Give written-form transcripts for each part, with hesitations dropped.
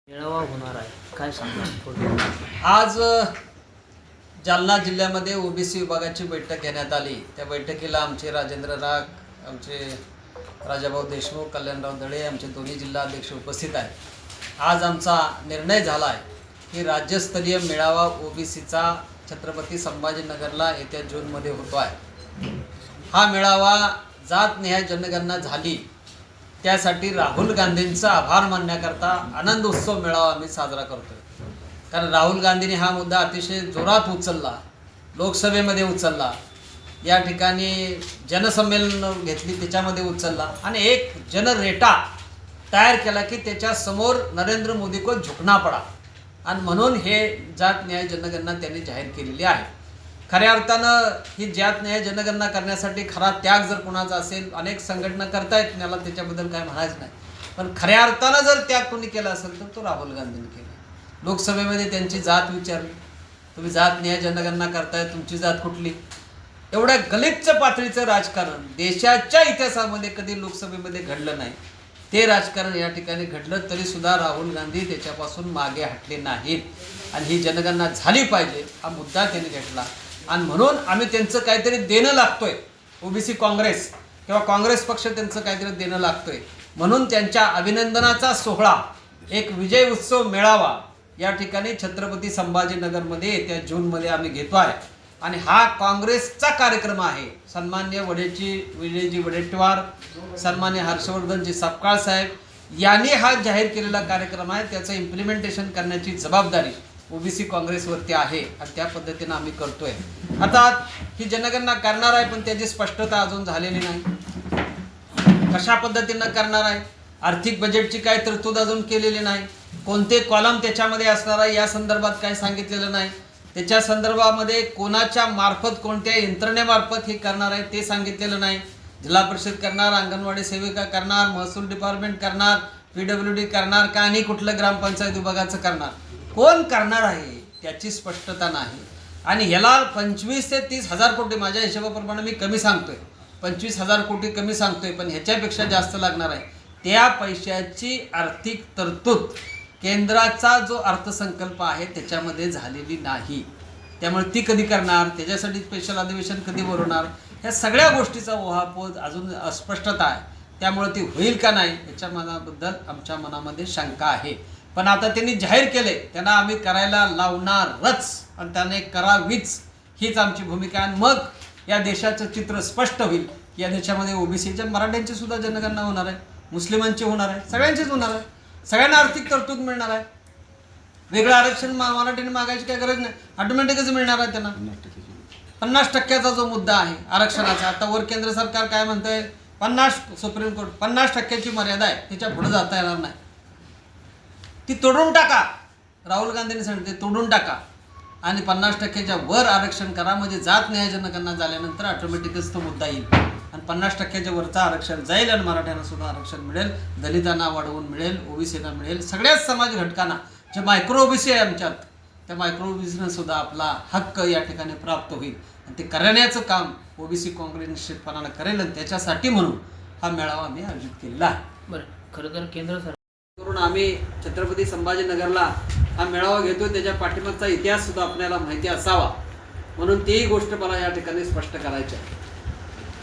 मेळावा होणार आहे, काय सांगणार थोडं? आज जालना जिल्ह्यामध्ये ओबीसी विभागाची बैठक घेण्यात आली. त्या बैठकीला आमचे राजेंद्र राग, आमचे राजाभाऊ देशमुख, कल्याणराव दळे, आमचे दोन्ही जिल्हाध्यक्ष उपस्थित आहेत. आज आमचा निर्णय झाला आहे की राज्यस्तरीय मेळावा ओबीसीचा छत्रपती संभाजीनगरला येत्या जूनमध्ये होतो आहे. हा मेळावा जातनिहाय जनगणना झाली त्यासाठी राहुल गांधींचा आभार मानण्याकरता आनंद उत्सव मेळावा आम्ही साजरा करतोय. कारण राहुल गांधींनी हा मुद्दा अतिशय जोरात उचलला, लोकसभेमध्ये उचलला, या ठिकाणी जनसंमेलन घेतली त्याच्यामध्ये उचलला आणि एक जनरेटा तयार केला की त्याच्या समोर नरेंद्र मोदी को झुकना पडा आणि म्हणून हे जात न्याय जनगणना त्यांनी जाहीर केलेली आहे. खऱ्या अर्थानं ही जात न्याय जनगणना करण्यासाठी खरा त्याग जर कोणाचा असेल, अनेक संघटना करतायत, मला त्याच्याबद्दल काय म्हणायचं नाही, पण खऱ्या अर्थानं जर त्याग कोणी केला असेल तर तो राहुल गांधींनी केला. लोकसभेमध्ये त्यांची जात विचारली, तुम्ही जात न्याय जनगणना करताय, तुमची जात कुठली? एवढ्या गलिच्छ पातळीचं राजकारण देशाच्या इतिहासामध्ये कधी लोकसभेमध्ये घडलं नाही. ते राजकारण या ठिकाणी घडलं तरी सुद्धा राहुल गांधी त्याच्यापासून मागे हटले नाहीत आणि ही जनगणना झाली पाहिजे हा मुद्दा त्यांनी घेतला आणि म्हणून आम्ही त्यांचं काहीतरी देणं लागतोय, ओबीसी काँग्रेस किंवा काँग्रेस पक्ष त्यांचं काहीतरी देणं लागतोय म्हणून त्यांच्या अभिनंदनाचा सोहळा, एक विजय उत्सव मेळावा या ठिकाणी छत्रपती संभाजीनगरमध्ये येत्या जूनमध्ये आम्ही घेतो आहे आणि हा काँग्रेसचा कार्यक्रम आहे. सन्मान्य विजयजी वडेट्टीवार, सन्मान्य हर्षवर्धनजी सपकाळ साहेब यांनी हा जाहीर केलेला कार्यक्रम आहे. त्याचं इम्प्लिमेंटेशन करण्याची जबाबदारी ओबीसी काँग्रेसवरती आहे आणि त्या पद्धतीनं आम्ही करतोय. अर्थात ही जनगणना करणार आहे पण त्याची स्पष्टता अजून झालेली नाही. कशा पद्धतीनं करणार आहे, आर्थिक बजेटची काय तरतूद अजून केलेली नाही, कोणते कॉलम त्याच्यामध्ये असणार आहे या संदर्भात काय सांगितलेलं नाही, त्याच्या संदर्भामध्ये कोणाच्या मार्फत, कोणत्या यंत्रणेमार्फत हे करणार आहे ते सांगितलेलं नाही. जिल्हा परिषद करणार, अंगणवाडी सेविका करणार, महसूल डिपार्टमेंट करणार, PWD करणार का आणि कुठलं ग्रामपंचायत विभागाचं करणार, कोण करणार आहे त्याची स्पष्टता नाही. आणि ह्याला 25 ते 30 हजार कोटी, माझ्या हिशोबाप्रमाणे मी कमी सांगतोय, 25,000 कोटी कमी सांगतोय, पण ह्याच्यापेक्षा जास्त लागणार आहे. त्या पैशाची आर्थिक तरतूद केंद्राचा जो अर्थसंकल्प आहे त्याच्यामध्ये झालेली नाही. त्यामुळे ती कधी करणार, त्याच्यासाठी स्पेशल अधिवेशन कधी बोलवणार, ह्या सगळ्या गोष्टीचा ओहापोह अजून अस्पष्टता आहे. त्यामुळे ती होईल का नाही याच्या मनाबद्दल आमच्या मनामध्ये शंका आहे. पण आता त्यांनी जाहीर केले, त्यांना आम्ही करायला लावणारच आणि त्याने करावीच हीच आमची भूमिका आहे. मग या देशाचं चित्र स्पष्ट होईल. या देशामध्ये ओबीसीच्या, मराठ्यांची सुद्धा जनगणना होणार आहे, मुस्लिमांची होणार आहे, सगळ्यांचीच होणार आहे, सगळ्यांना आर्थिक तरतूद मिळणार आहे. वेगळं आरक्षण मराठीने मागायची काही गरज नाही, ऑटोमॅटिकच मिळणार आहे त्यांना. 50% जो मुद्दा आहे आरक्षणाचा, आता वर केंद्र सरकार काय म्हणतंय, 50, सुप्रीम कोर्ट 50% मर्यादा आहे, त्याच्या पुढे जाता येणार नाही, ती तोडून टाका. राहुल गांधींनी सांगितले तोडून टाका आणि 50% वर आरक्षण करा, म्हणजे जात न्याय जनगणना झाल्यानंतर ऑटोमॅटिकच तो मुद्दा येईल आणि 50% वरचं आरक्षण जाईल आणि मराठ्यांना सुद्धा आरक्षण मिळेल, दलितांना वाढवून मिळेल, ओबीसीना मिळेल, सगळ्याच समाज घटकांना, जे मायक्रो ओबीसी आहे आमच्यात त्या मायक्रो ओबीसीनं सुद्धा आपला हक्क या ठिकाणी प्राप्त होईल आणि ते करण्याचं काम ओबीसी काँग्रेस निश्चितपणानं करेल आणि त्याच्यासाठी म्हणून हा मेळावा आम्ही आयोजित केलेला आहे. बरं, खरं तर केंद्र सरकार करून आम्ही छत्रपती संभाजीनगरला हा मेळावा घेतोय, त्याच्या पाठीमागचा इतिहास सुद्धा आपल्याला माहिती असावा म्हणून तीही गोष्ट मला या ठिकाणी स्पष्ट करायची आहे.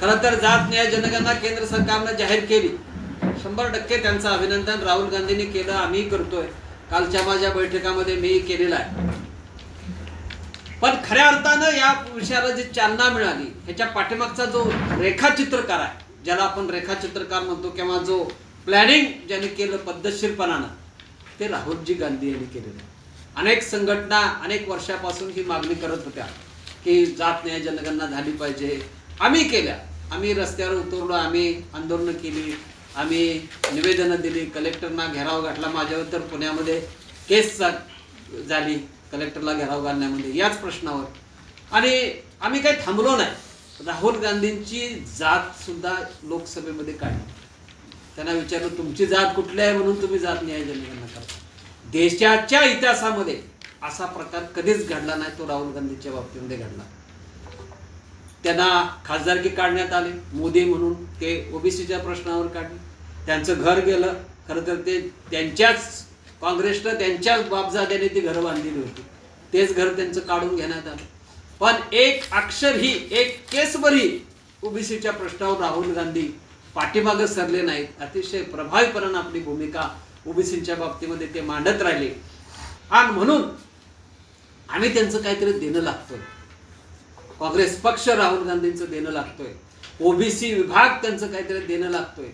खरं तर जात न्याय जनगणना केंद्र सरकारनं जाहीर केली, 100% त्यांचं अभिनंदन राहुल गांधींनी केलं, आम्ही करतोय, कालच्या माझ्या बैठकामध्ये मी केलेला आहे. पण खऱ्या अर्थानं या विषयाला जी चालना मिळाली, ह्याच्या पाठीमागचा जो रेखाचित्रकार आहे, ज्याला आपण रेखाचित्रकार म्हणतो, किंवा जो प्लॅनिंग ज्यांनी केलं पद्धतशीरपणानं, ते राहुलजी गांधी यांनी केलेलं. अनेक संघटना अनेक वर्षापासून ही मागणी करत होत्या की जात न्याय जनगणना झाली पाहिजे. आम्ही केल्या, आम्ही रस्त्यावर उतरलो, आम्ही आंदोलनं केली, आम्ही निवेदनं दिली, कलेक्टरना घेराव घातला. माझ्यावर तर पुण्यामध्ये केस झाली कलेक्टरला घेराव घालण्यामध्ये याच प्रश्नावर, आणि आम्ही काही थांबलो नाही. राहुल गांधींची जात सुद्धा लोकसभेमध्ये काढली, त्यांना विचारलं तुमची जात कुठली आहे म्हणून तुम्ही जात न्याय जनगणना करता. देशाच्या इतिहासामध्ये असा प्रकार कधीच घडला नाही, तो राहुल गांधीच्या बाबतीमध्ये घडला. त्यांना खासदारकी काढण्यात आली, मोदी म्हणून ते ओबीसीच्या प्रश्नावर काढले, त्यांचं घर गेलं. खरं तर ते त्यांच्याच काँग्रेसनं त्यांच्याच बापजाद्याने ती घरं बांधलेली होती, तेच घर त्यांचं काढून घेण्यात आलं. पण एक अक्षरही, एक केसभरही ओबीसीच्या प्रश्नावर राहुल गांधी पाठीमागे सरले नाहीत. अतिशय प्रभावीपणाने आपली भूमिका ओबीसीच्या बाबतीमध्ये ते मांडत राहिले. आणि म्हणून आम्ही त्यांचं काहीतरी देणं लागतोय. काँग्रेस पक्ष राहुल गांधींचं देणं लागतोय, ओबीसी विभाग त्यांचं काहीतरी देणं लागतोय.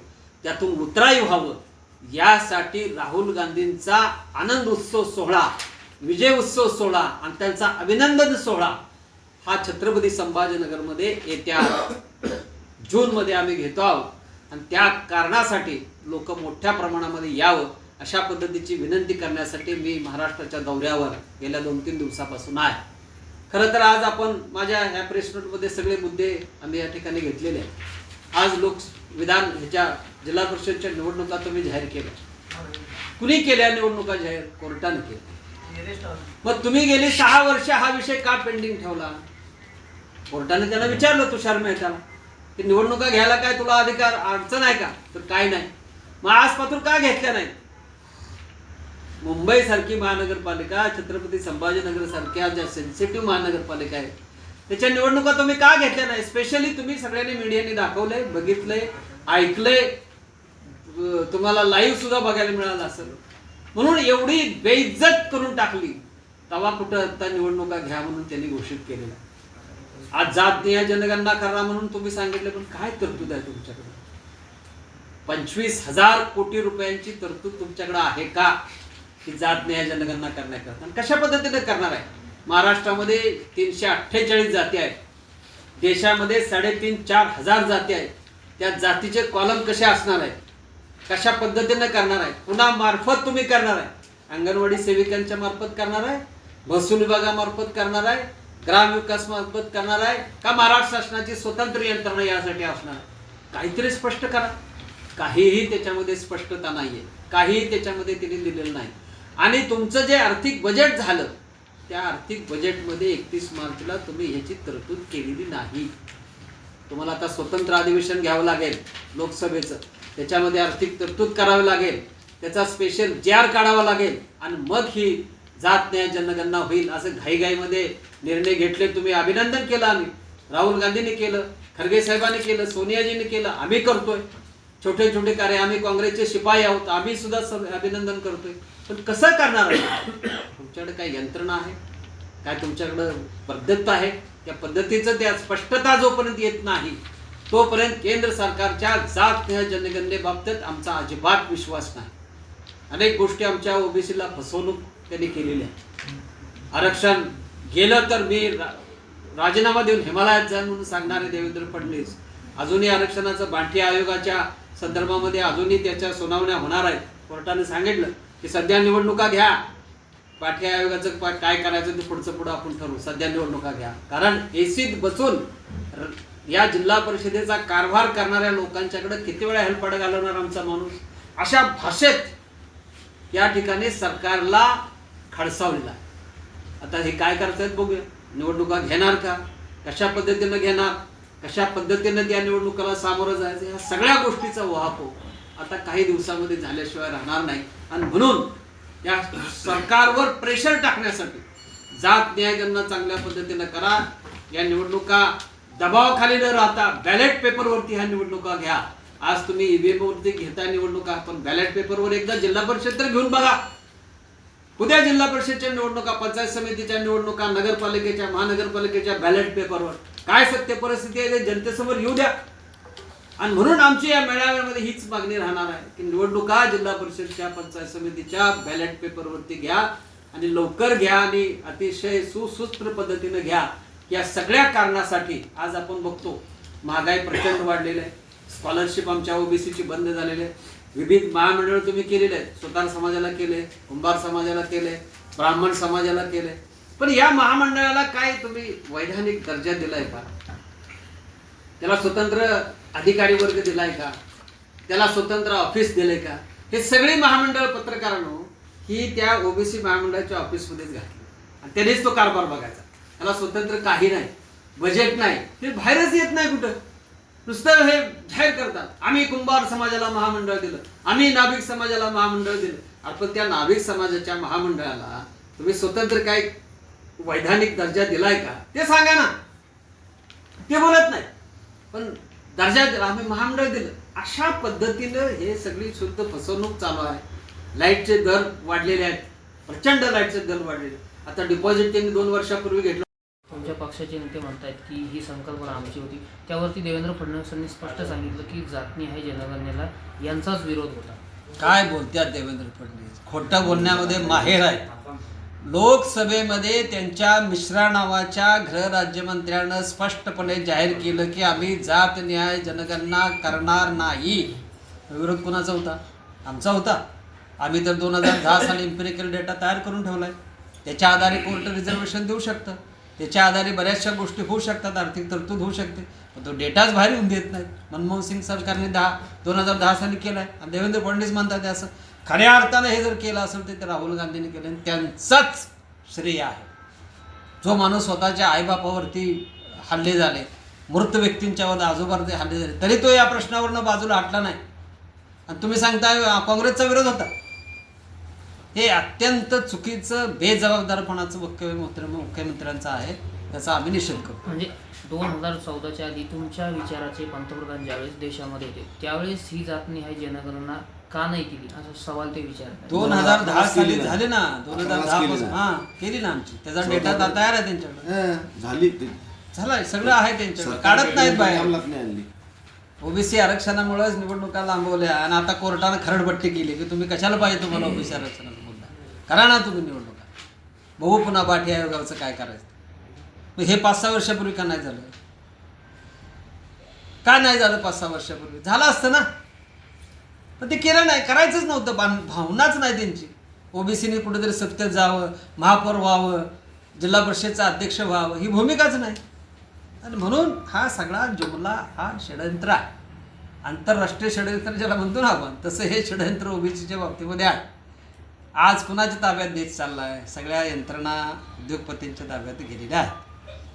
त्यातून उतराई व्हावं यासाठी राहुल गांधींचा आनंद उत्सव सोहळा, विजय उत्सव सोहळा आणि त्यांचा अभिनंदन सोहळा हा छत्रपती संभाजीनगरमध्ये येत्या जूनमध्ये आम्ही घेतो आहोत. आणि त्या कारणासाठी लोक मोठ्या प्रमाणामध्ये यावं अशा पद्धतीची विनंती करण्यासाठी मी महाराष्ट्राच्या दौऱ्यावर गेल्या 2-3 दिवसापासून आहे. खरं तर आज आपण माझ्या ह्या प्रेस नोटमध्ये सगळे मुद्दे आम्ही या ठिकाणी घेतलेले आहेत. आज विधान ह्याच्या जिल्हा परिषदच्या निवडणुका तुम्ही जाहीर केल्या. कुणी केल्या निवडणुका जाहीर? कोर्टाने केल्या. मग तुम्ही गेली 6 वर्ष हा विषय का पेंडिंग ठेवला? कोर्टाने त्यांना विचारलं तुषार मेहताला की निवडणुका घ्यायला काय तुला अधिकार, अडचण आहे का? तर काय नाही. मग आजपासून का घेतल्या नाही? मुंबई सारखी महानगरपालिका, छत्रपती संभाजीनगर सारख्या ज्या सेन्सिटिव्ह महानगरपालिका आहेत त्याच्या निवडणुका तुम्ही का घेतल्या नाही? स्पेशली तुम्ही सगळ्यांनी मीडियाने दाखवलंय, बघितलंय, ऐकलंय, तुम्हाला लाईव्ह सुद्धा बघायला मिळालं असेल. म्हणून एवढी बेइज्जत करून टाकली तेव्हा कुठं आता निवडणुका घ्या म्हणून त्यांनी घोषित केलेलं. आज जातनीय जनगणना करा म्हणून तुम्ही सांगितलं, पण काय तरतूद आहे तुमच्याकडे? 25,000 कोटी रुपयांची तरतूद तुमच्याकडे आहे का की जातनीय जनगणना करण्याकरता? आणि कशा पद्धतीने करणार आहे? महाराष्ट्रामध्ये 348 जाती आहेत, देशामध्ये 3,500-4 हजार जाती आहेत. त्या जातीचे कॉलम कसे असणार आहेत, कशा पद्धतीने करणार आहे, पुन्हा मार्फत तुम्ही करणार आहे? अंगणवाडी सेविकांच्या मार्फत करणार आहे, महसूल विभागामार्फत करणार आहे, ग्रामविकास मार्फत करणार आहे का महाराष्ट्र शासनाची स्वतंत्र यंत्रणा यासाठी असणार? काहीतरी स्पष्ट करा. काहीही त्याच्यामध्ये स्पष्टता नाहीये, काहीही त्याच्यामध्ये तिने दिलेलं नाही. आणि तुमचं जे आर्थिक बजेट झालं त्या आर्थिक बजेटमध्ये 31 मार्चला तुम्ही ह्याची तरतूद केलेली नाही. तुम्हाला आता स्वतंत्र अधिवेशन घ्यावं लागेल लोकसभेचं, त्याच्यामध्ये आर्थिक तरतूद करावी लागेल, त्याचा स्पेशल JR काढावा लागेल आणि मग ही जात न्याय जनगणना होईल. असं घाईघाईमध्ये निर्णय घेतले. तुम्ही अभिनंदन केलं, आम्ही राहुल गांधींनी केलं, खरगे साहेबांनी केलं, सोनियाजींनी केलं, आम्ही करतोय. छोटे छोटे कार्य आम्ही काँग्रेसचे शिपाई आहोत, आम्ही सुद्धा अभिनंदन करतोय. पण कसं करणार आहे? तुमच्याकडे काय यंत्रणा आहे काय? तुमच्याकडे पद्धत आहे? त्या पद्धतीचं त्या स्पष्टता जोपर्यंत येत नाही तोपर्यंत केंद्र सरकारच्या जात जनगणनेबाबतीत आमचा अजिबात विश्वास नाही. अनेक गोष्टी आमच्या ओबीसीला फसवणूक त्यांनी केलेली आहे. आरक्षण गेलं तर मी राजीनामा देऊन हिमालयात जाईन म्हणून सांगणारे देवेंद्र फडणवीस अजूनही आरक्षणाचं बांठी आयोगाच्या संदर्भामध्ये अजूनही त्याच्या सुनावण्या होणार आहेत. कोर्टाने सांगितलं की सध्या निवडणुका घ्या, बांठी आयोगाचं काय करायचं ते पुढं आपण ठरवू, सध्या निवडणुका घ्या. कारण एसीत बसून या जिल्हा परिषदेचा कारभार करणाऱ्या लोकांच्याकडे किती वेळा हेलपाट घालवणार आमचा माणूस, अशा भाषेत या ठिकाणी सरकारला खडसावलेला. आता हे काय करतायत बघूया. निवडणुका घेणार का, कशा पद्धतीनं घेणार, कशा पद्धतीनं त्या निवडणुकाला सामोरं जायचं, या सगळ्या गोष्टीचा उहापोह आता काही दिवसामध्ये झाल्याशिवाय राहणार नाही. आणि म्हणून या सरकारवर प्रेशर टाकण्यासाठी जात न्याय गणना चांगल्या पद्धतीनं करा. या निवडणुका दबावाखाली न राहता बॅलेट पेपरवरती ह्या निवडणुका घ्या. आज तुम्ही EVM वरती घेताय निवडणुका, पण बॅलेट पेपरवर एकदा जिल्हा परिषद तर घेऊन बघा. उद्या जिल्हा परिषदच्या निवडणुका, पंचायत समितीच्या निवडणुका, नगरपालिकेच्या, महानगरपालिकेच्या बॅलेट पेपरवर काय सत्य परिस्थिती आहे ते जनतेसमोर येऊ द्या. आणि म्हणून आमची या मेळाव्यामध्ये हीच मागणी राहणार आहे की निवडणुका जिल्हा परिषदच्या, पंचायत समितीच्या बॅलेट पेपरवरती घ्या आणि लवकर घ्या आणि अतिशय सुसूत्र पद्धतीने घ्या. या सगळ्या कारणासाठी आज आपण बघतो महागाई प्रचंड वाढलेली आहे, स्कॉलरशिप आमच्या ओबीसीची बंद झालेली आहे, विविध महामंडळ तुम्ही केलेले आहेत, सुतार समाजाला केले, कुंभार समाजाला केले, ब्राह्मण समाजाला केले. पण या महामंडळाला काय तुम्ही वैधानिक दर्जा दिलाय का? त्याला स्वतंत्र अधिकारी वर्ग दिलाय का? त्याला स्वतंत्र ऑफिस दिलंय का? हे सगळे महामंडळ पत्रकारांनो ही त्या ओबीसी महामंडळाच्या ऑफिसमध्येच घातली आणि त्यानेच तो कारभार बघायचा. त्याला स्वतंत्र काही नाही, बजेट नाही, ते बाहेरच येत नाही कुठं. नुसतं हे जाहीर करतात आम्ही कुंभार समाजाला महामंडळ दिलं, आम्ही नाभिक समाजाला महामंडळ दिलं. आपण त्या नाभिक समाजाच्या महामंडळाला तुम्ही स्वतंत्र काय वैधानिक दर्जा दिलाय का ते सांगा ना. ते बोलत नाही, पण दर्जा दिला, आम्ही महामंडळ दिलं. अशा पद्धतीनं हे सगळी शुद्ध फसवणूक चालू आहे. लाईटचे दर वाढलेले आहेत, प्रचंड लाईटचे दर वाढलेले. आता डिपॉझिट त्यांनी 2 वर्षापूर्वी घेतलं. तुमच्या पक्षाचे नेते म्हणतायत की ही संकल्पना आमची होती. त्यावरती देवेंद्र फडणवीसांनी स्पष्ट सांगितलं की जातनिहाय जनगणनेला यांचाच विरोध होता. काय बोलतात देवेंद्र फडणवीस? खोटं बोलण्यामध्ये माहेर आहे. लोकसभेमध्ये त्यांच्या मिश्रा नावाच्या गृहराज्यमंत्र्यानं स्पष्टपणे जाहीर केलं की आम्ही जातनिहाय जनगणना करणार नाही. विरोध कोणाचा होता? आमचा होता. आम्ही तर 2010 साली इम्पेरिकल डेटा तयार करून ठेवलाय. त्याच्या आधारे कोर्ट रिझर्वेशन देऊ शकतं, त्याच्या आधारे बऱ्याचशा गोष्टी होऊ शकतात, आर्थिक तरतूद होऊ शकते. पण तो डेटाच बाहेर येऊन देत नाहीत. मनमोहन सिंग सरकारने 2010 साली केलाय आणि देवेंद्र फडणवीस म्हणतात ते असं. खऱ्या अर्थानं हे जर केलं असेल तर राहुल गांधींनी केलं आणि त्यांचाच श्रेय आहे. जो माणूस स्वतःच्या आईबापावरती हल्ले झाले, मृत व्यक्तींच्यावर आजोबावरती हल्ले झाले, तरी तो या प्रश्नावरनं बाजूला हटला नाही. आणि तुम्ही सांगताय काँग्रेसचा विरोध होता. हे अत्यंत चुकीचं बेजबाबदारपणाचं वक्तव्य मुख्यमंत्र्यांचं आहे. त्याचा आम्ही निषेध करू. म्हणजे 2014च्या आधी तुमच्या विचाराचे पंतप्रधान ज्यावेळेस देशामध्ये होते त्यावेळेस ही जातनिहाय जनगणना का नाही केली असा सवाल ते विचारतात. 2010 साली झाले ना. 2010 पासून केली ना आमची. त्याचा डेटा तयार आहे त्यांच्याकडे. झालाय, सगळं आहे त्यांच्याकडे. काढत नाहीत बाहेर. ओबीसी आरक्षणामुळेच निवडणुका लांबवल्या आणि आता कोर्टानं खरडपट्टी केली की तुम्ही कशाला पाहिजे तुम्हाला ओबीसी आरक्षणाचा मुद्दा. करा ना तुम्ही निवडणुका. बघू पुन्हा पाठी आयोगाचं काय करायचं. हे 5-6 वर्षापूर्वी का नाही झालं? का नाही झालं 5-6 वर्षापूर्वी? झालं असतं ना. पण ते केलं नाही, करायचंच नव्हतं. भावनाच नाही त्यांची. ओबीसीने कुठेतरी सत्तेत जावं, महापौर व्हावं, जिल्हा परिषदचं अध्यक्ष व्हावं, ही भूमिकाच नाही. आणि म्हणून हा सगळा जुमला हा षडयंत्र आहे. आंतरराष्ट्रीय षडयंत्र ज्याला म्हणतो ना आपण, तसं हे षडयंत्र ओबीसीच्या बाबतीमध्ये आहे. आज कुणाच्या ताब्यात देश चालला आहे? सगळ्या यंत्रणा उद्योगपतींच्या ताब्यात गेलेल्या आहेत.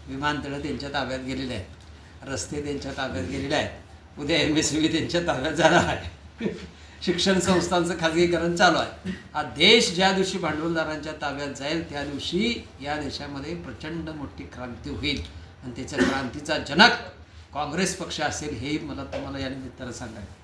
विमानतळं त्यांच्या ताब्यात गेलेले आहेत, रस्ते त्यांच्या ताब्यात गेलेले आहेत. उद्या MSCB त्यांच्या ताब्यात जाणार आहे. शिक्षण संस्थांचं खाजगीकरण चालू आहे. हा देश ज्या दिवशी भांडवलदारांच्या ताब्यात जाईल त्या दिवशी या देशामध्ये प्रचंड मोठी क्रांती होईल आणि त्याच्या क्रांतीचा जनक काँग्रेस पक्ष असेल हे मला तुम्हाला या निमित्तानं सांगायचं.